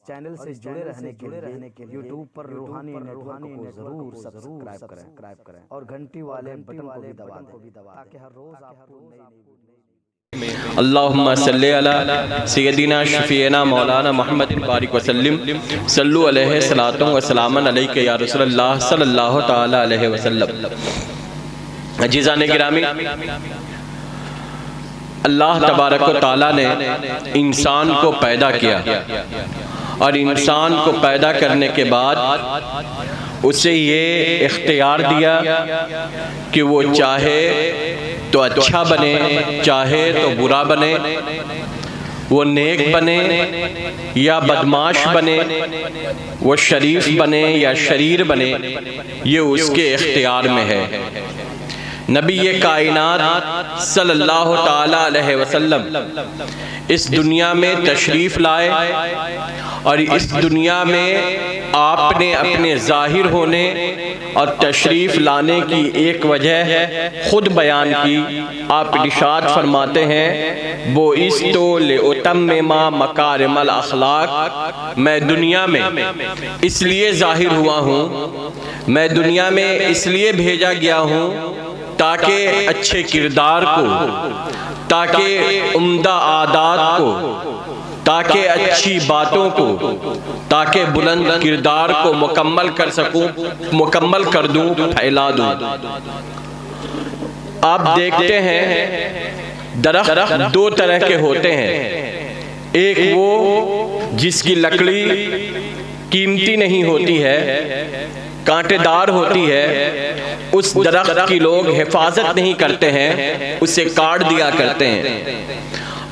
Channel سے جڑے رہنے کے لیے یوٹیوب پر روحانی نیٹ کو ضرور سبسکرائب کریں اور گھنٹی والے بٹن کو بھی دبا دیں تاکہ ہر روز آپ کو نئی اللہم صلی علی سیدنا شفیعنا مولانا محمد بارک وسلم صلو علیہ صلاۃ و سلام علیک یا رسول اللہ صلی اللہ تعالی علیہ وسلم۔ عزیزان گرامی، اللہ تبارک و تعالی نے انسان کو پیدا کیا اور انسان کو پیدا کرنے کے بعد اسے یہ اختیار دیا کہ وہ چاہے تو اچھا بنے، چاہے تو برا بنے، وہ نیک بنے یا بدماش بنے، وہ شریف بنے یا شریر بنے، یہ اس کے اختیار میں ہے۔ نبی کائنات صلی اللہ تعالی علیہ وسلم اس دنیا میں تشریف لائے اور اس دنیا میں آپ نے اپنے ظاہر ہونے اور تشریف لانے کی ایک وجہ خود بیان کی۔ آپ ارشاد فرماتے ہیں بُعِثْتُ لِأُتَمِّمَ مَكَارِمَ الْأَخْلَاق، میں دنیا میں اس لیے ظاہر ہوا ہوں، میں دنیا میں اس لیے بھیجا گیا ہوں تاکہ اچھے کردار کو، تاکہ عمدہ عادات کو، تاکہ اچھی باتوں کو، تاکہ بلند کردار کو مکمل کر سکوں، مکمل کر دوں، پھیلا دوں۔ آپ دیکھتے ہیں درخت دو طرح کے ہوتے ہیں، ایک وہ جس کی لکڑی قیمتی نہیں ہوتی ہے، کانٹے دار ہوتی ہے، اس درخت کی لوگ حفاظت نہیں کرتے ہیں، اسے کاٹ دیا کرتے ہیں۔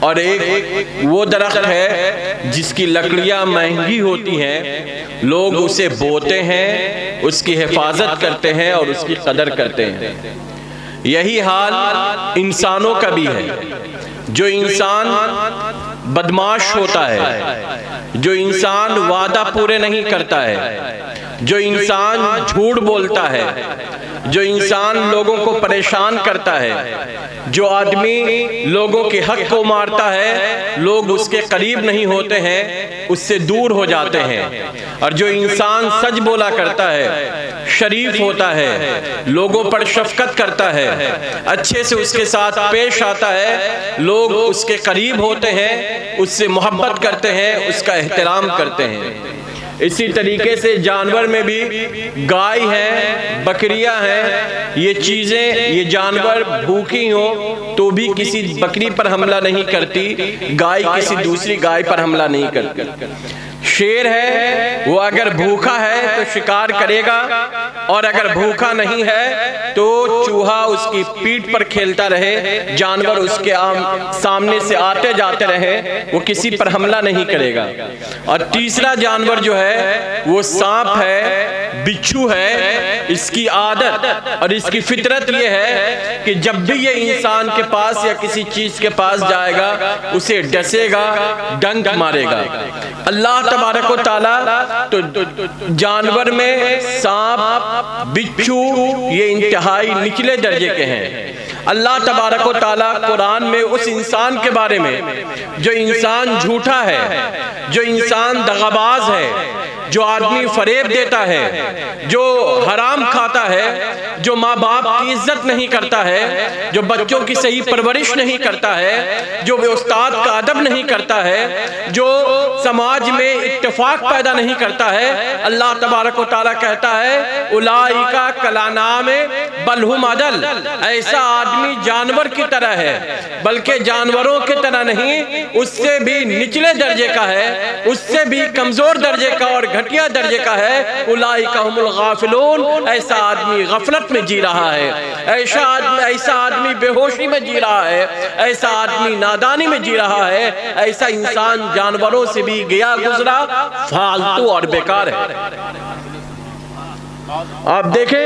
اور ایک وہ درخت ہے جس کی لکڑیاں مہنگی ہوتی ہیں، لوگ اسے بوتے ہیں، اس کی حفاظت کرتے ہیں اور اس کی قدر کرتے ہیں۔ یہی حال انسانوں کا بھی ہے۔ جو انسان بدماش ہوتا ہے، جو انسان وعدہ پورے نہیں کرتا ہے، جو انسان جھوٹ بولتا ہے، جو انسان لوگوں کو پریشان کرتا ہے، جو آدمی لوگوں کے حق کو مارتا ہے، لوگ اس کے قریب نہیں ہوتے ہیں، اس سے دور ہو جاتے ہیں۔ اور جو انسان سچ بولا کرتا ہے، شریف ہوتا ہے، لوگوں پر شفقت کرتا ہے، اچھے سے اس کے ساتھ پیش آتا ہے، لوگ اس کے قریب ہوتے ہیں، اس سے محبت کرتے ہیں، اس کا احترام کرتے ہیں۔ اسی طریقے سے جانور میں بھی گائے ہیں، بکریاں ہیں، یہ چیزیں، یہ جانور بھوکی ہوں تو بھی کسی بکری پر حملہ نہیں کرتی، گائے کسی دوسری گائے پر حملہ نہیں کرتی۔ شیر ہے، وہ اگر بھوکا ہے تو شکار کرے گا، اور اگر بھوکا نہیں ہے تو چوہا اس کی پیٹھ پر کھیلتا رہے، جانور اس کے سامنے سے آتے جاتے رہے، وہ کسی پر حملہ نہیں کرے گا۔ اور تیسرا جانور جو ہے وہ سانپ ہے، بچھو ہے، اس کی عادت اور اس کی فطرت یہ ہے کہ جب بھی یہ انسان کے پاس یا کسی چیز کے پاس جائے گا اسے ڈسے گا، ڈنک مارے گا۔ اللہ تبارک و تعالیٰ تو جانور میں سانپ، بچھو یہ انتہائی نچلے درجے کے ہیں۔ اللہ تبارک و تعالیٰ قرآن میں اس انسان کے بارے میں جو انسان جھوٹا ہے، جو انسان دغاباز ہے، جو آدمی فریب دیتا ہے، جو حرام کھاتا ہے، جو ماں باپ کی عزت نہیں کرتا ہے، جو بچوں کی صحیح پرورش نہیں کرتا ہے، جو استاد کا ادب نہیں کرتا ہے، جو سماج میں اتفاق پیدا نہیں کرتا ہے، اللہ تبارک و تعالیٰ کہتا ہے اولئک کالانعام بل ھم اضل، ایسا آدمی جانور کی طرح ہے، بلکہ جانوروں کی طرح نہیں، اس سے بھی نچلے درجے کا ہے، اس سے بھی کمزور درجے کا اور گھٹیا درجے کا ہے۔ اولئک ھم الغافلون، ایسا آدمی غفلت میں جی رہا ہے، ایسا آدمی بے ہوشی میں جی رہا ہے، ایسا آدمی نادانی میں جی رہا ہے، ایسا انسان جانوروں سے بھی گیا گزرا، فالتو اور بیکار ہے۔ آپ دیکھیں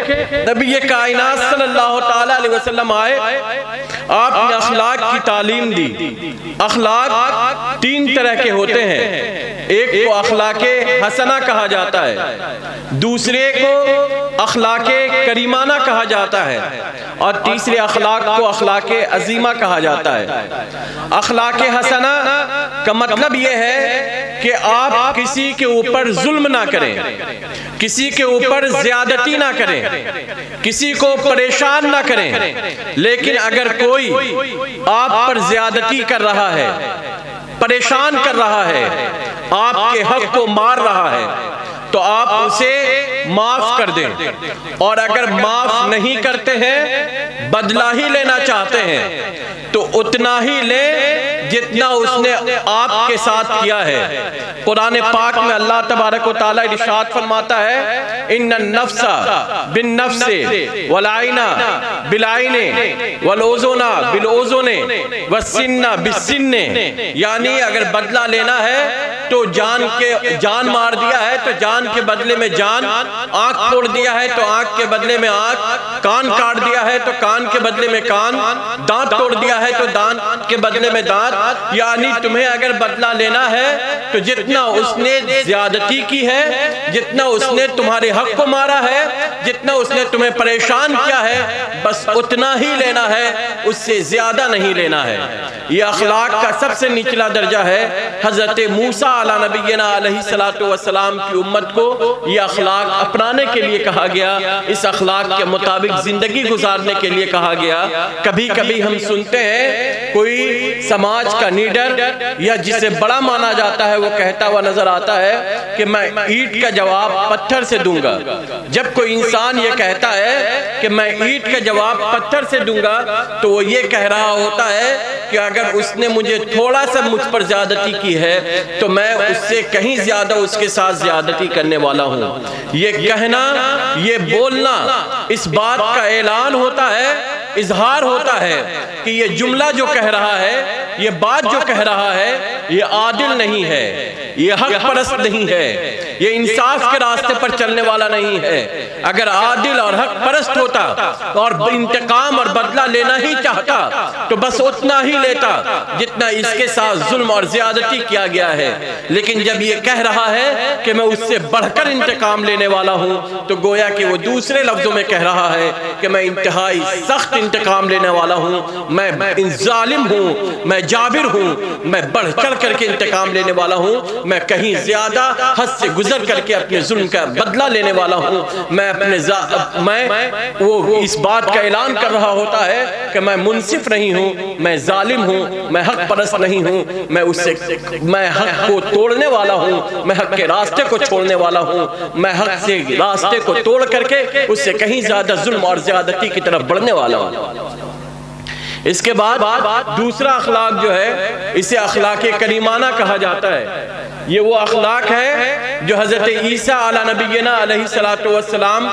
نبی کائنات صلی اللہ تعالی علیہ وسلم آئے، آپ نے اخلاق کی تعلیم دی۔ اخلاق تین طرح کے ہوتے ہیں، ایک کو اخلاق حسنہ کہا جاتا ہے، دوسرے کو اخلاق کریمانہ کہا جاتا ہے، اور تیسرے اخلاق کو اخلاق عظیمہ کہا جاتا ہے۔ اخلاق حسنہ کا مطلب یہ ہے کہ آپ کسی کے اوپر ظلم نہ کریں، کسی کے اوپر زیادتی نہ کریں، کسی کو پریشان نہ کریں، لیکن اگر کوئی آپ پر زیادتی کر رہا ہے، پریشان کر رہا ہے، آپ کے حق کو مار رہا ہے، تو آپ اسے معاف کر دیں، اور اگر معاف نہیں کرتے ہیں، بدلہ ہی لینا چاہتے ہیں، تو اتنا ہی لیں جتنا اس نے آپ کے ساتھ کیا ہے۔ قرآن پاک میں اللہ تبارک و تعالیٰ ارشاد فرماتا ہے ان النفس بالنفس والعین بالعین والاذن بالاذن والسن بالسن، یعنی اگر بدلہ لینا ہے تو جان مار دیا ہے تو جان کے بدلے میں جان، آنکھ توڑ دیا ہے تو آنکھ کے بدلے میں آنکھ، کان کاٹ دیا ہے تو کان کے بدلے میں کان، دانت توڑ دیا ہے تو دانت کے بدلے میں دانت، یعنی تمہیں اگر بدلہ لینا ہے تو جتنا اس نے زیادتی کی ہے، جتنا اس نے تمہارے حق کو مارا ہے، جتنا اس نے تمہیں پریشان کیا ہے، بس اتنا ہی لینا ہے، اس سے زیادہ نہیں لینا ہے۔ یہ اخلاق کا سب سے نچلا درجہ ہے۔ حضرت موسیٰ علیہ نبینا علیہ السلام کی امت کو یہ اخلاق اپنانے کے لیے کہا گیا، اس اخلاق کے مطابق زندگی گزارنے کے لیے کہا گیا۔ کبھی کبھی ہم سنتے ہیں کوئی سماج کا لیڈر یا جسے بڑا مانا جاتا ہے وہ کہتا ہوا نظر آتا ہے کہ میں اینٹ کا جواب پتھر سے دوں گا۔ جب کوئی انسان یہ کہتا ہے کہ میں اینٹ کا جواب پتھر سے دوں گا تو وہ یہ کہہ رہا ہوتا ہے کہ اگر اس نے مجھے تھوڑا سا مجھ پر زیادتی کی ہے تو میں اس سے کہیں زیادہ اس کے ساتھ زیادتی کرنے والا ہوں۔ یہ کہنا، یہ بولنا اس بات کا اعلان ہوتا ہے، اظہار ہوتا ہے کہ یہ جملہ جو کہہ رہا ہے، یہ بات جو کہہ رہا ہے، یہ عادل نہیں ہے، یہ حق پرست نہیں ہے، یہ انصاف کے راستے پر چلنے والا نہیں ہے۔ اگر عادل اور حق پرست ہوتا اور انتقام اور بدلہ لینا ہی چاہتا تو بس اتنا ہی لیتا جتنا اس کے ساتھ ظلم اور زیادتی کیا گیا ہے، لیکن جب یہ کہہ رہا ہے کہ میں اس سے بڑھ کر انتقام لینے والا ہوں تو گویا کہ وہ دوسرے لفظوں میں کہہ رہا ہے کہ میں انتہائی سخت انتقام لینے والا ہوں، میں ظالم ہوں، میں جابر ہوں، میں بڑھ چڑھ کر کے انتقام لینے والا ہوں، میں کہیں زیادہ حد سے گزر کر کے اپنے ظلم کا بدلہ لینے والا ہوں، میں وہ اس بات کا اعلان کر رہا ہوتا ہے کہ میں منصف نہیں ہوں، میں ظالم ہوں، میں حق پرست نہیں ہوں، میں حق کو توڑنے والا ہوں، میں حق کے راستے کو چھوڑنے والا ہوں، میں حق سے راستے کو توڑ کر کے اس سے کہیں زیادہ ظلم اور زیادتی کی طرف بڑھنے والا ہوں۔ اس کے بعد دوسرا اخلاق جو ہے اسے اخلاق کریمانہ کہا جاتا ہے۔ یہ وہ اخلاق ہے جو حضرت عیسیٰ علیہ نبینا علیہ السلام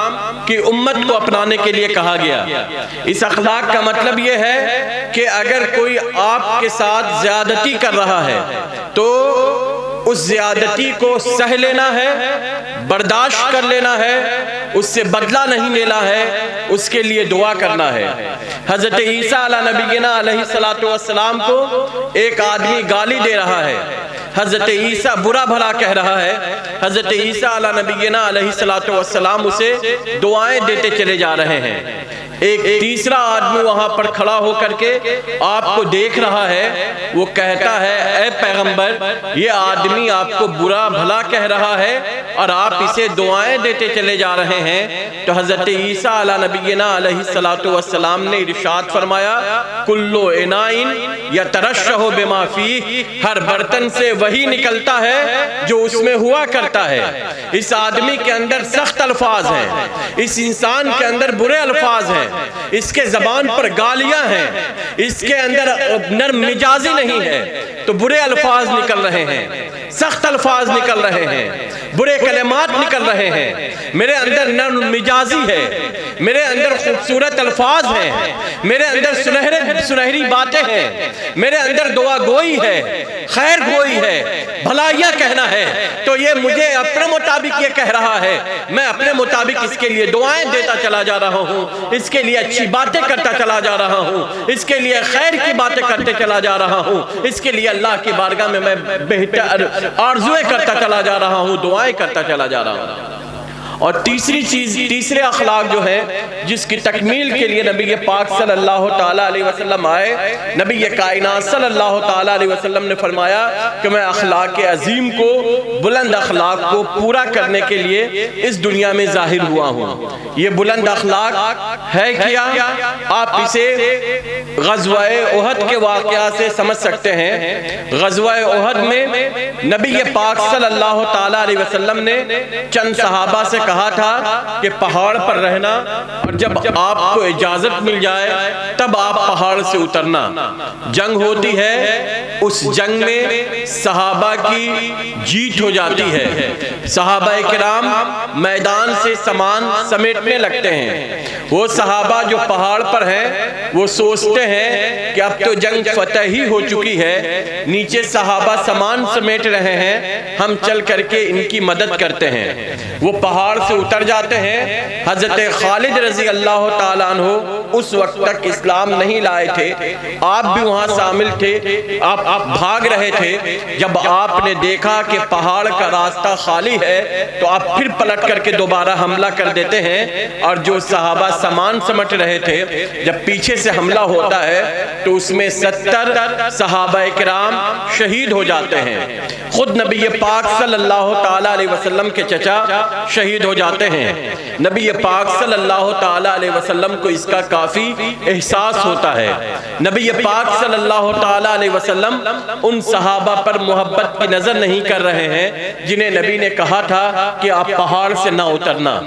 کی امت کو اپنانے کے لیے کہا گیا۔ اس اخلاق کا مطلب یہ ہے کہ اگر کوئی آپ کے ساتھ زیادتی کر رہا ہے تو اس زیادتی کو سہ لینا ہے، برداشت کر لینا ہے، اس سے بدلہ نہیں لینا ہے، اس کے لیے دعا کرنا ہے۔ حضرت عیسیٰ علیہ نبینا علیہ السلام کو ایک آدمی گالی دے رہا ہے، حضرت عیسیٰ برا بھلا کہہ رہا ہے، حضرت عیسیٰ علیہ نبینا علیہ السلام اسے دعائیں دیتے چلے جا رہے ہیں۔ ایک تیسرا آدمی وہاں پر کھڑا ہو کر کے آپ کو دیکھ رہا ہے، وہ کہتا ہے اے پیغمبر یہ آدمی آپ کو برا بھلا کہہ رہا ہے اور آپ اسے دعائیں دیتے چلے جا رہے ہیں۔ تو حضرت عیسیٰ علیہ نبینا علیہ السلام نے ارشاد فرمایا کلو انائن یترشح بما فیہ، ہر برتن سے وہی نکلتا ہے جو اس میں ہوا کرتا ہے۔ اس آدمی کے اندر سخت الفاظ ہیں، اس انسان کے اندر برے الفاظ ہیں، اس کے زبان پر گالیاں ہیں، اس کے اندر نرم مزاجی نہیں ہے، تو برے الفاظ نکل رہے ہیں، سخت الفاظ نکل رہے ہیں، برے کلمات نکل رہے ہیں۔ میرے اندر نرم مزاجی ہے، میرے اندر خوبصورت الفاظ ہیں، میرے اندر سنہری باتیں ہیں، میرے اندر دعا گوئی ہے، خیر گوئی ہے، بھلائیاں کہنا ہے، تو یہ مجھے اپنے مطابق یہ کہہ رہا ہے، میں اپنے مطابق اس کے لیے دعائیں دیتا چلا جا رہا ہوں، اس کے لیے اچھی باتیں کرتا چلا جا رہا ہوں، اس کے لیے خیر کی باتیں کرتے چلا جا رہا ہوں، اس کے لیے اللہ کی بارگاہ میں بہتر آرزویں کرتا چلا جا رہا ہوں، دعائیں کرتا چلا جا رہا ہوں۔ اور تیسرے اخلاق جو ہے جس کی تکمیل کے لیے نبی پاک صلی اللہ تعالیٰ علیہ وسلم آئے، نبی کائنات صلی اللہ تعالیٰ علیہ وسلم نے فرمایا کہ میں اخلاق عظیم کو، بلند اخلاق کو پورا کرنے کے لیے اس دنیا میں ظاہر ہوا ہوں۔ یہ بلند اخلاق ہے کیا؟ آپ اسے غزوہ احد کے واقعہ سے سمجھ سکتے ہیں۔ غزوہ احد میں نبی پاک صلی اللہ تعالیٰ علیہ وسلم نے چند صحابہ سے کہا تھا کہ پہاڑ پر رہنا، اور جب آپ کو اجازت مل جائے تب آپ پہاڑ سے اترنا۔ جنگ ہوتی ہے، اس جنگ میں صحابہ کی جیت ہو جاتی ہے، صحابہ کرام میدان سے سامان سمیٹنے لگتے ہیں۔ وہ صحابہ جو پہاڑ پر ہیں وہ سوچتے ہیں کہ اب تو جنگ فتح ہی ہو چکی ہے، نیچے صحابہ سامان سمیٹ رہے ہیں، ہم چل کر کے ان کی مدد کرتے ہیں۔ وہ پہاڑ سے اتر جاتے ہیں۔ حضرت خالد رضی اللہ تعالیٰ عنہ اس وقت تک اسلام نہیں لائے تھے، آپ بھی وہاں شامل تھے، آپ بھاگ رہے تھے۔ جب آپ نے دیکھا کہ پہاڑ کا راستہ خالی ہے تو آپ پھر پلٹ کر کے دوبارہ حملہ کر دیتے ہیں، اور جو صحابہ سامان سمٹ رہے تھے، جب پیچھے سے حملہ ہوتا ہے تو اس میں 70 صحابہ کرام شہید ہو جاتے ہیں۔ خود نبی پاک صلی اللہ تعالیٰ علیہ وسلم کے چچا شہید ہو جاتے ہیں۔ نبی پاک صلی اللہ تعالیٰ علیہ وسلم کو اس کا کافی احساس ہوتا ہے۔ نبی پاک صلی اللہ تعالیٰ علیہ وسلم ان صحابہ پر محبت کی نظر نہیں کر رہے ہیں جنہیں نبی نے کہا تھا کہ آپ پہاڑ سے نہ اترنا۔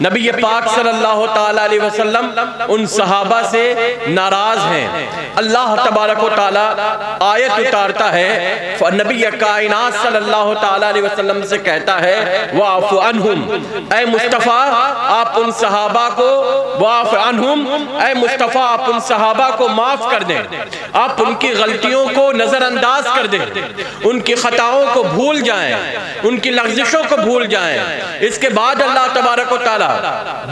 نبی پاک صلی اللہ تعالیٰ علیہ وسلم ان صحابہ سے ناراض ہیں۔ اللہ تبارک و تعالیٰ آیت اتارتا ہے، نبی کائنات صلی اللہ تعالیٰ علیہ وسلم سے کہتا ہے وَاعْفُ عَنْهُمْ، اے مصطفیٰ آپ ان صحابہ کو، وَاعْفُ عَنْهُمْ، اے مصطفیٰ آپ ان صحابہ کو معاف کر دیں، آپ ان کی غلطیوں کو نظر انداز کر دیں، ان کی خطاؤں کو بھول جائیں، ان کی لغزشوں کو بھول جائیں۔ اس کے بعد اللہ تبارک و تعالیٰ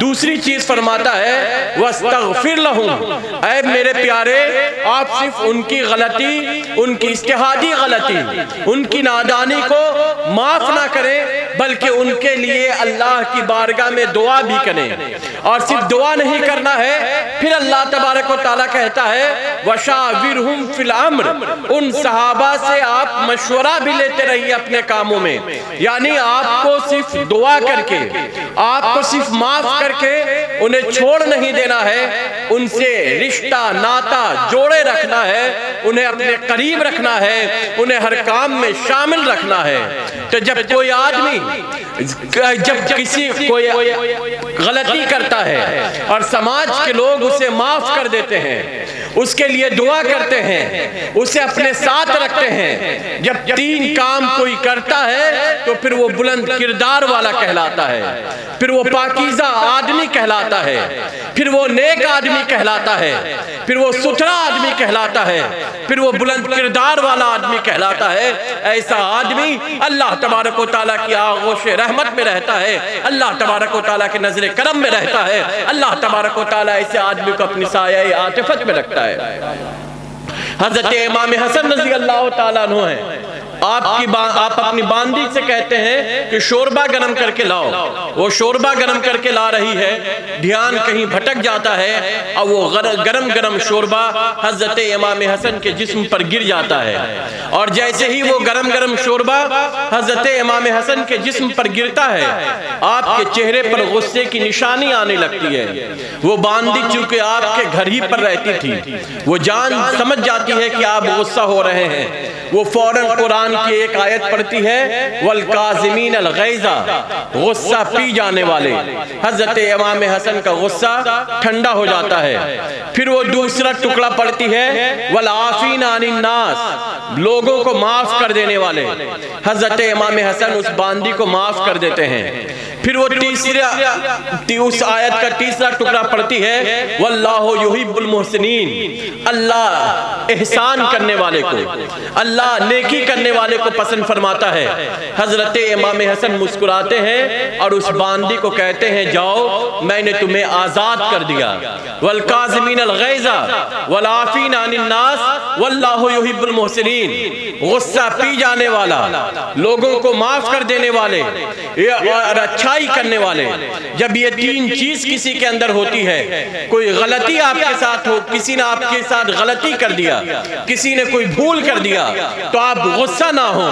دوسری چیز فرماتا ہے وَاسْتَغْفِرْ لَهُمْ، اے میرے پیارے آپ صرف ان کی غلطی، ان کی اجتہادی غلطی، ان کی نادانی کو معاف نہ کریں بلکہ ان کے لیے اللہ کی بارگاہ میں دعا بھی کریں۔ اور صرف دعا نہیں کرنا ہے، پھر اللہ تبارک و تعالیٰ کہتا ہے وَشَاوِرْهُمْ فِي الْأَمْرِ، ان صحابہ سے آپ مشورہ بھی لیتے رہیے اپنے کاموں میں، یعنی آپ کو صرف دعا کر کے، آپ کو صرف معاف کر کے انہیں چھوڑ نہیں دینا ہے، ان سے رشتہ ناتا جوڑے رکھنا ہے، انہیں اپنے قریب رکھنا ہے، انہیں ہر کام میں شامل رکھنا ہے۔ تو جب کوئی آدمی کوئی غلطی کرتا ہے اور سماج کے لوگ اسے معاف کر دیتے ہیں، اس کے لیے دعا کرتے ہیں، اسے اپنے ساتھ رکھتے ہیں، جب 3 کام کوئی کرتا ہے تو پھر وہ بلند کردار والا کہلاتا ہے، پھر وہ پاکیزہ آدمی کہلاتا ہے، پھر وہ نیک آدمی کہلاتا ہے، پھر وہ ستھرا آدمی کہلاتا ہے، پھر وہ بلند کردار والا آدمی کہلاتا ہے۔ ایسا آدمی اللہ تبارک و تعالیٰ کی آغوش رحمت میں رہتا ہے، اللہ تبارک و تعالیٰ کے نظر کرم میں رہتا ہے، اللہ تبارک و تعالیٰ ایسے آدمی کو اپنی سایہ عاطفت میں رکھتا ہے۔ حضرت امام حسن رضی اللہ تعالیٰ عنہ ہیں، آپ اپنی باندی سے کہتے ہیں کہ شوربہ گرم کر کے لاؤ، وہ شوربہ گرم کر کے لا رہی ہے، دھیان کہیں بھٹک جاتا ہے اور وہ گرم گرم شوربہ حضرت امام حسن کے جسم پر گر جاتا ہے، اور جیسے ہی وہ گرم گرم شوربہ حضرت امام حسن کے جسم پر گرتا ہے آپ کے چہرے پر غصے کی نشانی آنے لگتی ہے۔ وہ باندی چونکہ آپ کے گھر ہی پر رہتی تھی، وہ جان سمجھ جاتی ہے کہ آپ غصہ ہو رہے ہیں، وہ فوراً قرآن کی ایک آیت پڑھتی ہے وَالْقَاظِمِينَ الْغَيْظَ، غصہ پی جانے والے۔ حضرت امام حسن کا غصہ ٹھنڈا ہو جاتا ہے۔ پھر وہ دوسرا ٹکڑا پڑھتی ہے وَالْعَافِينَ عَنِ النَّاسِ، لوگوں کو معاف کر دینے والے۔ حضرت امام حسن اس باندی کو معاف کر دیتے ہیں۔ پھر وہ اس آیت کا تیسرا ٹکڑا پڑھتی ہے وَاللَّهُ يُحِبُّ الْمُحْسِنِينَ، اللہ احسان کرنے والے کو، اللہ اللہ نیکی کرنے والے کو پسند فرماتا ہے۔ حضرت امام حسن مسکراتے ہیں اور اس باندی کو کہتے ہیں جاؤ میں نے تمہیں آزاد کر دیا۔ والکاظمین الغیظ والعافین عن الناس واللہ یحب المحسنین، غصہ پی جانے والا، لوگوں کو معاف کر دینے والے اور اچھائی کرنے والے۔ جب یہ تین چیز کسی کے اندر ہوتی ہے، کوئی غلطی آپ کے ساتھ ہو، کسی نے آپ کے ساتھ غلطی کر دیا، کسی نے کوئی بھول کر دیا، تو آپ غصہ نہ ہو،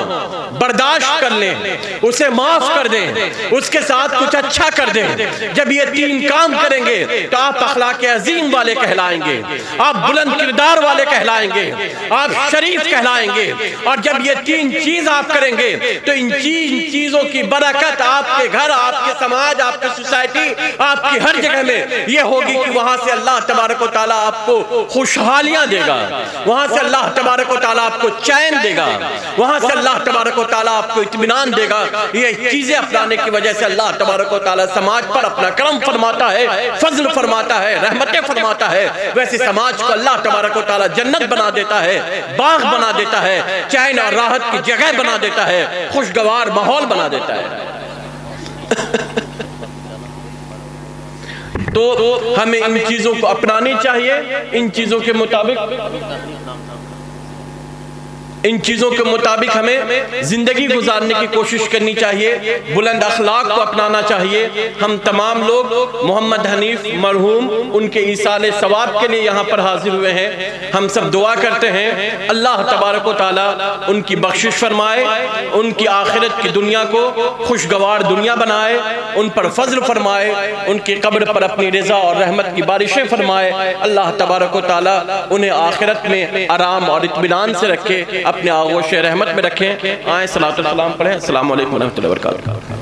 برداشت کر لیں، اسے معاف کر دیں، اس کے ساتھ کچھ اچھا کر دیں۔ جب یہ تین کام کریں گے تو آپ اخلاق عظیم والے کہلائیں گے، آپ بلند کردار والے کہلائیں گے، آپ شریف کہلائیں گے۔ اور جب یہ تین چیز آپ کریں گے تو ان چیزوں کی برکت آپ کے گھر، آپ کے سماج، آپ کی سوسائٹی، آپ کی ہر جگہ میں یہ ہوگی کہ وہاں سے اللہ تبارک و تعالیٰ آپ کو خوشحالیاں دے گا، وہاں سے اللہ تبارک و تعالیٰ آپ کو چین دے گا، وہاں سے اللہ تبارک و تعالیٰ آپ کو اطمینان دے گا۔ یہ چیزیں اپنانے کی وجہ سے اللہ تبارک و تعالیٰ سماج پر اپنا کرم فرماتا ہے، فضل فرماتا ہے، رحمتیں فرماتا ہے۔ ویسے سماج کو اللہ تبارک و تعالیٰ جنت بنا دیتا ہے، باغ بنا دیتا ہے، چین اور راحت کی جگہ بنا دیتا ہے، خوشگوار ماحول بنا دیتا ہے۔ تو ہمیں ان چیزوں کو اپنانی چاہیے، ان چیزوں کے مطابق ہمیں زندگی گزارنے کی کوشش کرنی چاہیے، بلند اخلاق کو اپنانا چاہیے۔ ہم تمام لوگ محمد حنیف مرحوم ان کے ایصال ثواب کے لیے یہاں پر حاضر ہوئے ہیں۔ ہم سب دعا کرتے ہیں اللہ تبارک و تعالیٰ ان کی بخشش فرمائے، ان کی آخرت کی دنیا کو خوشگوار دنیا بنائے، ان پر فضل فرمائے، ان کی قبر پر اپنی رضا اور رحمت کی بارشیں فرمائے۔ اللہ تبارک و تعالیٰ انہیں آخرت میں آرام اور اطمینان سے رکھے، اپنے آغوش رحمت میں رکھیں۔ آئیں صلاۃ السلام پڑھیں۔ السلام علیکم ورحمۃ اللہ وبرکاتہ۔